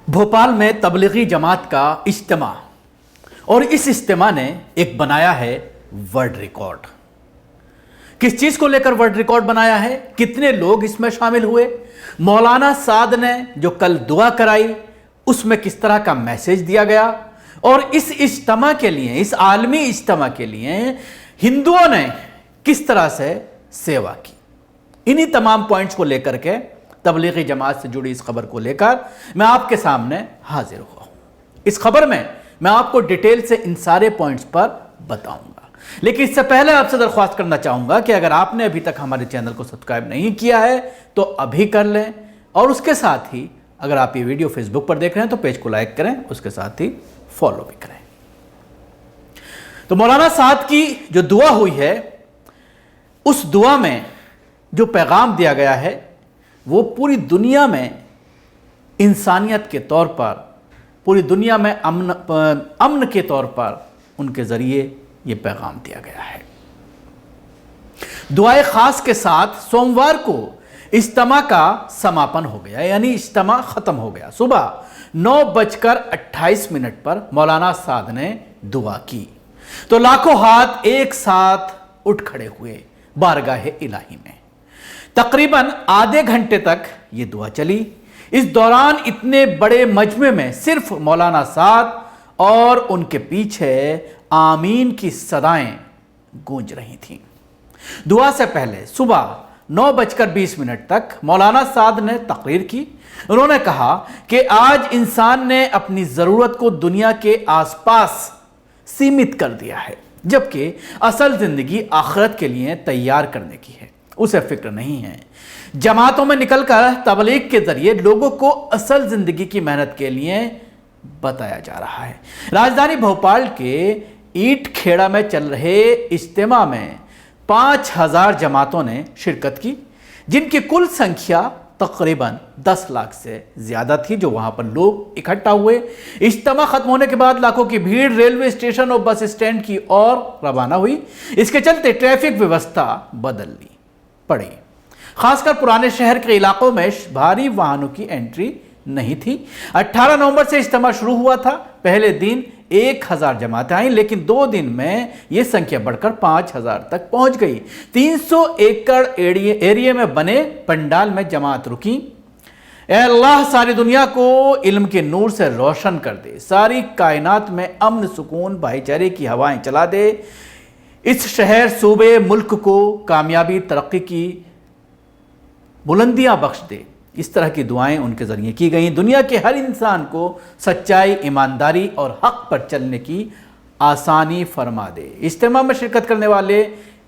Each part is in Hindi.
भोपाल में तबलीगी जमात का इज्तिमा और इस इज्तिमा ने एक बनाया है वर्ल्ड रिकॉर्ड। किस चीज को लेकर वर्ल्ड रिकॉर्ड बनाया है, कितने लोग इसमें शामिल हुए, मौलाना साद ने जो कल दुआ कराई उसमें किस तरह का मैसेज दिया गया और इस इज्तिमा के लिए, इस आलमी इज्तिमा के लिए हिंदुओं ने किस तरह से सेवा की, इन्हीं तमाम पॉइंट्स को लेकर के तबलीगी जमात से जुड़ी इस खबर को लेकर मैं आपके सामने हाजिर हुआ हूं। इस खबर में मैं आपको डिटेल से इन सारे पॉइंट्स पर बताऊंगा, लेकिन इससे पहले आपसे दरख्वास्त करना चाहूंगा कि अगर आपने अभी तक हमारे चैनल को सब्सक्राइब नहीं किया है तो अभी कर लें और उसके साथ ही अगर आप ये वीडियो फेसबुक पर देख रहे हैं तो पेज को लाइक करें, उसके साथ ही फॉलो भी करें। तो मौलाना साद की जो दुआ हुई है उस दुआ में जो पैगाम दिया गया है वो पूरी दुनिया में इंसानियत के तौर पर, पूरी दुनिया में अमन के तौर पर उनके ज़रिए ये पैगाम दिया गया है। दुआए ख़ास के साथ सोमवार को इज्तिमा का समापन हो गया, यानी इज्तिमा ख़त्म हो गया। सुबह 9:28 पर मौलाना साद ने दुआ की तो लाखों हाथ एक साथ उठ खड़े हुए बारगाह इलाही में। तकरीबन आधे घंटे तक ये दुआ चली। इस दौरान इतने बड़े मजमे में सिर्फ मौलाना साद और उनके पीछे आमीन की सदाएं गूंज रही थीं। दुआ से पहले सुबह 9:20 तक मौलाना साद ने तकरीर की। उन्होंने कहा कि आज इंसान ने अपनी ज़रूरत को दुनिया के आसपास सीमित कर दिया है, जबकि असल ज़िंदगी आखिरत के लिए तैयार करने की है, उसे फिक्र नहीं है। जमातों में निकलकर तबलीग के जरिए लोगों को असल जिंदगी की मेहनत के लिए बताया जा रहा है। राजधानी भोपाल के ईट खेड़ा में चल रहे इज्तिमा में 5000 जमातों ने शिरकत की, जिनकी कुल संख्या तकरीबन 10 लाख से ज्यादा थी जो वहां पर लोग इकट्ठा हुए। इज्तिमा खत्म होने के बाद लाखों की भीड़ रेलवे स्टेशन और बस स्टैंड की ओर रवाना हुई। इसके चलते ट्रैफिक व्यवस्था बदलनी पड़ी। खासकर पुराने शहर के इलाकों में भारी वाहनों की एंट्री नहीं थी। 18 नवंबर से इज्तिमा शुरू हुआ था। पहले दिन 1000 जमातें आई, लेकिन 2 दिन में यह संख्या बढ़कर 5000 तक पहुंच गई। 300 एकड़ एरिया में बने पंडाल में जमात रुकी। ऐ अल्लाह, सारी दुनिया को इल्म के नूर से रोशन कर दे, सारी कायनात में अमन, सुकून, भाईचारे की हवाएं चला दे, इस शहर, सूबे, मुल्क को कामयाबी, तरक्की की बुलंदियां बख्श दे। इस तरह की दुआएं उनके ज़रिए की गई। दुनिया के हर इंसान को सच्चाई, ईमानदारी और हक पर चलने की आसानी फरमा दे। इज्तिमा में शिरकत करने वाले,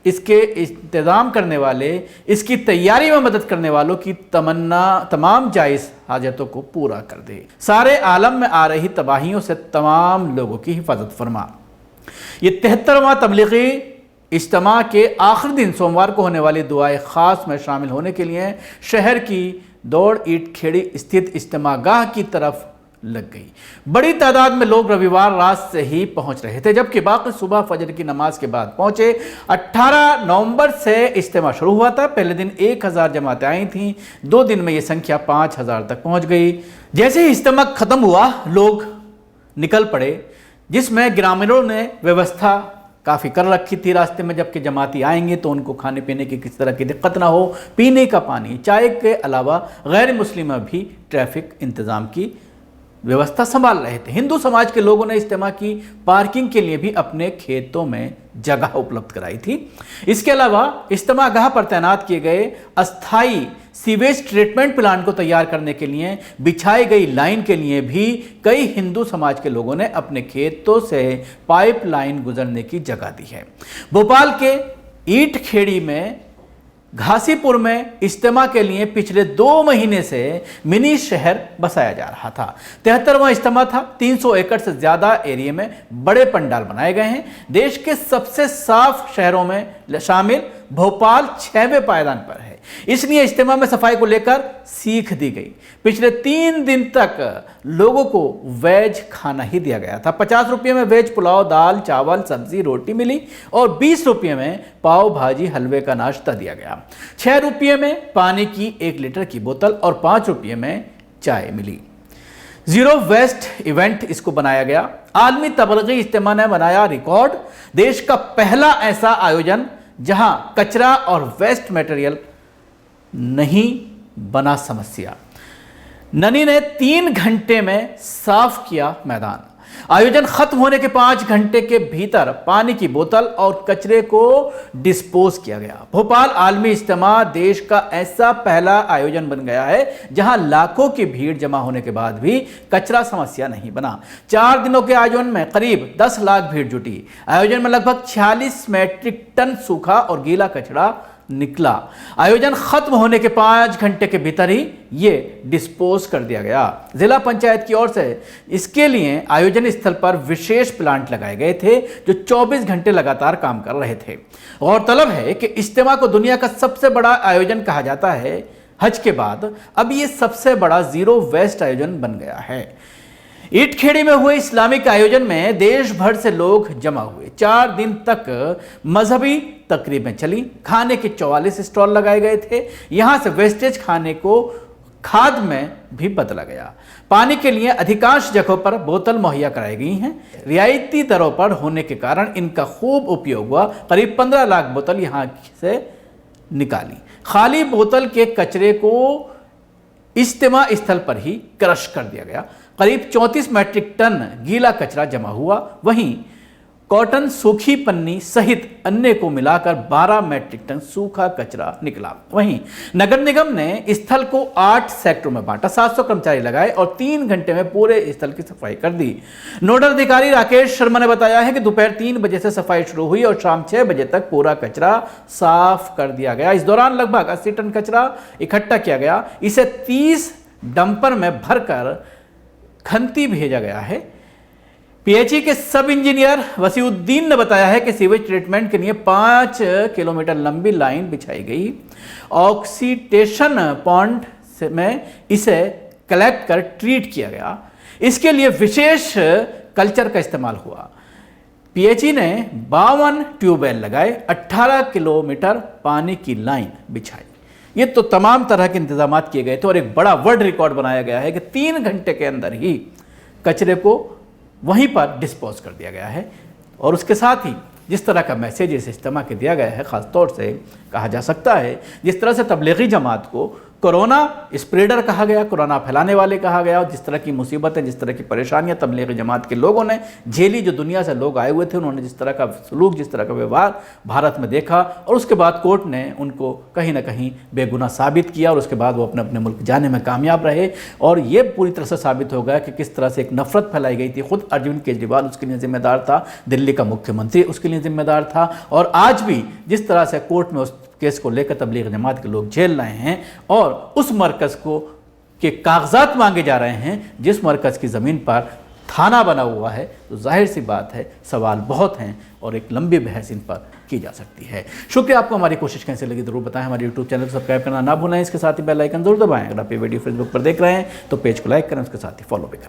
इसके इंतज़ाम करने वाले, इसकी तैयारी में मदद करने वालों की तमाम जायज़ हाजतों को पूरा कर दे। सारे आलम में आ रही तबाहियों से तमाम लोगों की हिफाजत फरमा। ये 73वां तबलीगी इज्तिमा के आखिरी दिन सोमवार को होने वाली दुआए ख़ास में शामिल होने के लिए शहर की दौड़ ईट खेड़ी स्थित इज्तिमागाह की तरफ लग गई। बड़ी तादाद में लोग रविवार रात से ही पहुंच रहे थे, जबकि बाकी सुबह फजर की नमाज के बाद पहुंचे। 18 नवंबर से इज्तिमा शुरू हुआ था। पहले दिन 1000 जमातें आई थीं, 2 दिन में ये संख्या 5000 तक पहुंच गई। जैसे ही इज्तिमा खत्म हुआ लोग निकल पड़े, जिसमें ग्रामीणों ने व्यवस्था काफ़ी कर रखी थी रास्ते में। जबकि जमाती आएंगे तो उनको खाने पीने की किसी तरह की दिक्कत ना हो, पीने का पानी, चाय के अलावा गैर मुस्लिम भी ट्रैफिक इंतज़ाम की व्यवस्था संभाल रहे थे। हिंदू समाज के लोगों ने इज्तिमा की पार्किंग के लिए भी अपने खेतों में जगह उपलब्ध कराई थी। इसके अलावा इज्तिमागाह पर तैनात किए गए अस्थाई सीवेज ट्रीटमेंट प्लांट को तैयार करने के लिए बिछाई गई लाइन के लिए भी कई हिंदू समाज के लोगों ने अपने खेतों से पाइप लाइन गुजरने की जगह दी है। भोपाल के ईट खेड़ी में घासीपुर में इज्तिमा के लिए पिछले 2 महीने से मिनी शहर बसाया जा रहा था। 73वां इज्तिमा था। 300 एकड़ से ज्यादा एरिया में बड़े पंडाल बनाए गए हैं। देश के सबसे साफ शहरों में शामिल भोपाल 6वें पायदान पर है, इसलिए इज्तिमा में सफाई को लेकर सीख दी गई। पिछले 3 दिन तक लोगों को वेज खाना ही दिया गया था। 50 रुपये में वेज पुलाव, दाल, चावल, सब्जी, रोटी मिली और 20 रुपये में पाव भाजी, हलवे का नाश्ता दिया गया। 6 रुपये में पानी की 1 लीटर की बोतल और 5 रुपये में चाय मिली। जीरो वेस्ट इवेंट इसको बनाया गया। आलमी तबलीगी इज्तिमा ने बनाया रिकॉर्ड, देश का पहला ऐसा आयोजन जहां कचरा और वेस्ट मटेरियल नहीं बना समस्या। ननी ने 3 घंटे में साफ किया मैदान। आयोजन खत्म होने के 5 घंटे के भीतर पानी की बोतल और कचरे को डिस्पोज किया गया। भोपाल आलमी इज्तिमा देश का ऐसा पहला आयोजन बन गया है जहां लाखों की भीड़ जमा होने के बाद भी कचरा समस्या नहीं बना। 4 दिनों के आयोजन में करीब 10 लाख भीड़ जुटी। आयोजन में लगभग 46 मैट्रिक टन सूखा और गीला कचरा निकला। आयोजन खत्म होने के 5 घंटे के भीतर ही ये डिस्पोज कर दिया गया। जिला पंचायत की ओर से इसके लिए आयोजन स्थल पर विशेष प्लांट लगाए गए थे जो 24 घंटे लगातार काम कर रहे थे। गौरतलब है कि इज्तिमा को दुनिया का सबसे बड़ा आयोजन कहा जाता है। हज के बाद अब ये सबसे बड़ा जीरो वेस्ट आयोजन बन गया है। ईटखेड़ी में हुए इस्लामिक आयोजन में देश भर से लोग जमा हुए। 4 दिन तक मजहबी तकरीबें चली। खाने के 44 स्टॉल लगाए गए थे। यहां से वेस्टेज खाने को खाद में भी बदला गया। पानी के लिए अधिकांश जगहों पर बोतल मुहैया कराई गई हैं। रियायती दरों पर होने के कारण इनका खूब उपयोग हुआ। करीब 15 लाख बोतल यहां से निकाली। खाली बोतल के कचरे को इज्तिमा स्थल पर ही क्रश कर दिया गया। करीब 34 मैट्रिक टन गीला कचरा जमा हुआ। वहीं कॉटन, सूखी पन्नी सहित अन्य को मिलाकर 12 मैट्रिक टन सूखा कचरा निकला। वहीं नगर निगम ने स्थल को 8 सेक्टरों में बांटा, 700 कर्मचारी लगाए और 3 घंटे में पूरे स्थल की सफाई कर दी। नोडल अधिकारी राकेश शर्मा ने बताया है कि दोपहर 3 बजे से सफाई शुरू हुई और शाम 6 बजे तक पूरा कचरा साफ कर दिया गया। इस दौरान लगभग 80 टन कचरा इकट्ठा किया गया। इसे 30 डंपर में भरकर खंती भेजा गया है। पीएचई के सब इंजीनियर वसीउद्दीन ने बताया है कि सीवेज ट्रीटमेंट के लिए 5 किलोमीटर लंबी लाइन बिछाई गई। ऑक्सीटेशन पॉन्ड में इसे कलेक्ट कर ट्रीट किया गया। इसके लिए विशेष कल्चर का इस्तेमाल हुआ। पीएचई ने 52 ट्यूबवेल लगाए, 18 किलोमीटर पानी की लाइन बिछाई। ये तो तमाम तरह के इंतजाम किए गए थे और एक बड़ा वर्ल्ड रिकॉर्ड बनाया गया है कि 3 घंटे के अंदर ही कचरे को वहीं पर डिस्पोज कर दिया गया है। और उसके साथ ही जिस तरह का मैसेज इस इज्तिमा के दिया गया है, ख़ास तौर से कहा जा सकता है जिस तरह से तबलीगी जमात को कोरोना स्प्रेडर कहा गया, कोरोना फैलाने वाले कहा गया, और जिस तरह की मुसीबतें, जिस तरह की परेशानियां तबलीगी जमात के लोगों ने झेली, जो दुनिया से लोग आए हुए थे, उन्होंने जिस तरह का सलूक, जिस तरह का व्यवहार भारत में देखा, और उसके बाद कोर्ट ने उनको कहीं ना कहीं बेगुनाह साबित किया और उसके बाद वो अपने अपने मुल्क जाने में कामयाब रहे। और ये पूरी तरह से साबित हो गया कि किस तरह से एक नफरत फैलाई गई थी। खुद अरविंद केजरीवाल उसके लिए जिम्मेदार था, दिल्ली का मुख्यमंत्री उसके लिए जिम्मेदार था, और आज भी जिस तरह से कोर्ट में उस केस को लेकर तबलीग जमात के लोग झेल रहे हैं और उस मरकज़ को के कागजात मांगे जा रहे हैं जिस मरकज़ की ज़मीन पर थाना बना हुआ है, तो जाहिर सी बात है सवाल बहुत हैं और एक लंबी बहस इन पर की जा सकती है। शुक्रिया। आपको हमारी कोशिश कैसे लगी ज़रूर बताएं। हमारे यूट्यूब चैनल को सब्सक्राइब करना ना भूलें। इसके साथ ही बेल आइकन जरूर दबाएं। अगर आप ये वीडियो फेसबुक पर देख रहे हैं तो पेज को लाइक करें, उसके साथ ही फॉलो भी करें।